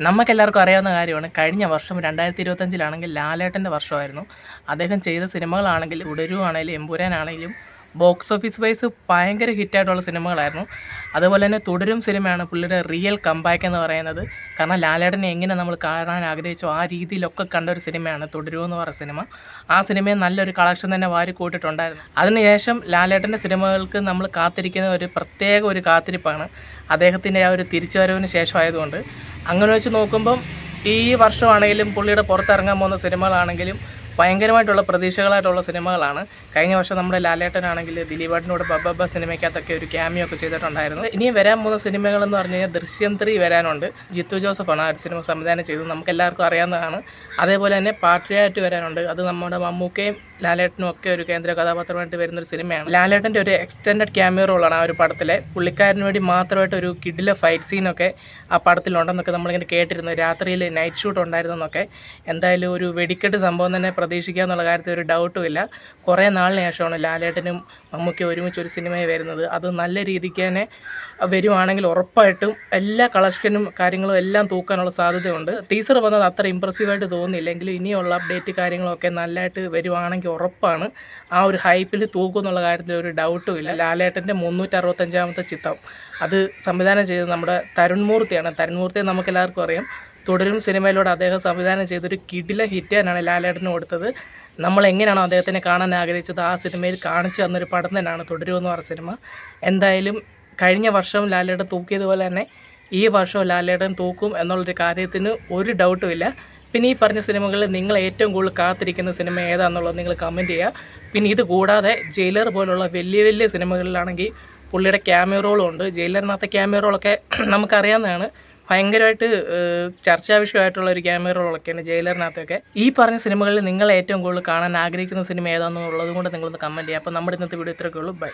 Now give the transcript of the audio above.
നമുക്കെല്ലാവർക്കും അറിയാവുന്ന കാര്യമാണ്. കഴിഞ്ഞ വർഷം 2025 ലാലേട്ടൻ്റെ വർഷമായിരുന്നു. അദ്ദേഹം ചെയ്ത സിനിമകളാണെങ്കിൽ തുടരുവാണെങ്കിലും എമ്പുരാനാണെങ്കിലും ബോക്സ് ഓഫീസ് വൈസ് ഭയങ്കര ഹിറ്റായിട്ടുള്ള സിനിമകളായിരുന്നു. അതുപോലെ തന്നെ തുടരും സിനിമയാണ് പുള്ളിയുടെ റിയൽ കംബാക്ക് എന്ന് പറയുന്നത്. കാരണം ലാലേട്ടനെ എങ്ങനെ നമ്മൾ കാണാൻ ആഗ്രഹിച്ചോ ആ രീതിയിലൊക്കെ കണ്ട ഒരു സിനിമയാണ് തുടരും എന്ന് പറയുന്ന സിനിമ. ആ സിനിമയെ നല്ലൊരു കളക്ഷൻ തന്നെ വാരി കൂട്ടിയിട്ടുണ്ടായിരുന്നു. അതിനുശേഷം ലാലേട്ടൻ്റെ സിനിമകൾക്ക് നമ്മൾ കാത്തിരിക്കുന്ന ഒരു പ്രത്യേക ഒരു കാത്തിരിപ്പാണ്. അദ്ദേഹത്തിൻ്റെ ആ ഒരു തിരിച്ചുവരവിന് ശേഷമായതുകൊണ്ട് അങ്ങനെ വെച്ച് നോക്കുമ്പം ഈ വർഷമാണെങ്കിലും പുള്ളിയുടെ പുറത്തിറങ്ങാൻ പോകുന്ന സിനിമകളാണെങ്കിലും ഭയങ്കരമായിട്ടുള്ള പ്രതീക്ഷകളായിട്ടുള്ള സിനിമകളാണ്. കഴിഞ്ഞ വർഷം നമ്മുടെ ലാലേട്ടനാണെങ്കിൽ ദിലീപേട്ടനോട് ബബ്ബ സിനിമയ്ക്കകത്തൊക്കെ ഒരു ക്യാമിയോ ഒക്കെ ചെയ്തിട്ടുണ്ടായിരുന്നു. ഇനിയും വരാൻ പോകുന്ന സിനിമകളെന്ന് പറഞ്ഞു കഴിഞ്ഞാൽ ദൃശ്യം 3 വരാനുണ്ട്. ജിത്തു ജോസഫാണ് ആ ഒരു സിനിമ സംവിധാനം ചെയ്തത്, നമുക്ക് എല്ലാവർക്കും അറിയാവുന്നതാണ്. അതേപോലെ തന്നെ പാട്രിയായിട്ട് വരാനുണ്ട്. അത് നമ്മുടെ മമ്മൂക്കയും ലാലേട്ടനും ഒക്കെ ഒരു കേന്ദ്ര കഥാപാത്രമായിട്ട് വരുന്നൊരു സിനിമയാണ്. ലാലേട്ടൻ്റെ ഒരു എക്സ്റ്റെൻഡഡ് ക്യാമിയോ റോളാണ് ആ ഒരു പടത്തിലെ. പുള്ളിക്കാരന് വേണ്ടി മാത്രമായിട്ട് ഒരു കിഡിലെ ഫൈറ്റ് സീനൊക്കെ ആ പടത്തിലുണ്ടെന്നൊക്കെ നമ്മളിങ്ങനെ കേട്ടിരുന്നു. രാത്രിയിൽ നൈറ്റ് ഷൂട്ട് ഉണ്ടായിരുന്നെന്നൊക്കെ. എന്തായാലും ഒരു വെടിക്കെട്ട് സംഭവം തന്നെ പ്രതീക്ഷിക്കുക എന്നുള്ള കാര്യത്തിൽ ഒരു ഡൗട്ടും ഇല്ല. കുറേ നാളിന് ശേഷമാണ് ലാലേട്ടനും മമ്മൂക്കയും ഒരുമിച്ച് ഒരു സിനിമയിൽ വരുന്നത്. അത് നല്ല രീതിക്ക് തന്നെ വരുവാണെങ്കിൽ ഉറപ്പായിട്ടും എല്ലാ കളക്ഷനും കാര്യങ്ങളും എല്ലാം തൂക്കാനുള്ള സാധ്യതയുണ്ട്. ടീസർ വന്നത് അത്ര ഇമ്പ്രസീവായിട്ട് തോന്നിയില്ലെങ്കിലും ഇനിയുള്ള അപ്ഡേറ്റ് കാര്യങ്ങളൊക്കെ നല്ലതായിട്ട് വരുവാണെങ്കിൽ ഉറപ്പാണ് ആ ഒരു ഹൈപ്പിൽ തൂക്കും എന്നുള്ള കാര്യത്തിൽ ഒരു ഡൗട്ടും ഇല്ല. ലാലേട്ടൻ്റെ 365ാമത്തെ ചിത്രം അത് സംവിധാനം ചെയ്തത് നമ്മുടെ തരുൺ മൂർത്തിയാണ്. തരുൺ മൂർത്തിയെ നമുക്കെല്ലാവർക്കും അറിയാം. തുടരും സിനിമയിലൂടെ അദ്ദേഹം സംവിധാനം ചെയ്തൊരു കിടില ഹിറ്റ് തന്നെയാണ് ലാലേട്ടന് കൊടുത്തത്. നമ്മൾ എങ്ങനെയാണോ അദ്ദേഹത്തിനെ കാണാൻ ആഗ്രഹിച്ചത് ആ സിനിമയിൽ കാണിച്ചു തന്നൊരു പടം തന്നെയാണ് തുടരും എന്ന് പറഞ്ഞ സിനിമ. എന്തായാലും കഴിഞ്ഞ വർഷം ലാലേട്ടൻ തൂക്കിയതുപോലെ തന്നെ ഈ വർഷം ലാലേട്ടൻ തൂക്കും എന്നുള്ളൊരു കാര്യത്തിന് ഒരു ഡൗട്ടും ഇല്ല. പിന്നെ ഈ പറഞ്ഞ സിനിമകളിൽ നിങ്ങൾ ഏറ്റവും കൂടുതൽ കാത്തിരിക്കുന്ന സിനിമ ഏതാണെന്നുള്ളത് നിങ്ങൾ കമൻറ്റ് ചെയ്യുക. പിന്നെ ഇത് കൂടാതെ ജയിലർ പോലുള്ള വലിയ വലിയ സിനിമകളിലാണെങ്കിൽ പുള്ളിയുടെ ക്യാമിയോ റോളും ഉണ്ട്. ജയിലറിനകത്തെ ക്യാമിയോ റോളൊക്കെ നമുക്കറിയാവുന്നതാണ്. ഭയങ്കരമായിട്ട് ചർച്ചാ വിഷയമായിട്ടുള്ള ഒരു ക്യാമിയോ റോളൊക്കെയാണ് ജയിലറിനകത്തൊക്കെ. ഈ പറഞ്ഞ സിനിമകളിൽ നിങ്ങൾ ഏറ്റവും കൂടുതൽ കാണാൻ ആഗ്രഹിക്കുന്ന സിനിമ ഏതാണെന്നുള്ളത് കൊണ്ട് നിങ്ങളൊന്ന് കമൻറ്റ് ചെയ്യുക. അപ്പോൾ നമ്മുടെ ഇന്നത്തെ വീഡിയോ ഇത്രയൊക്കെ ഉള്ളൂ. ബൈ.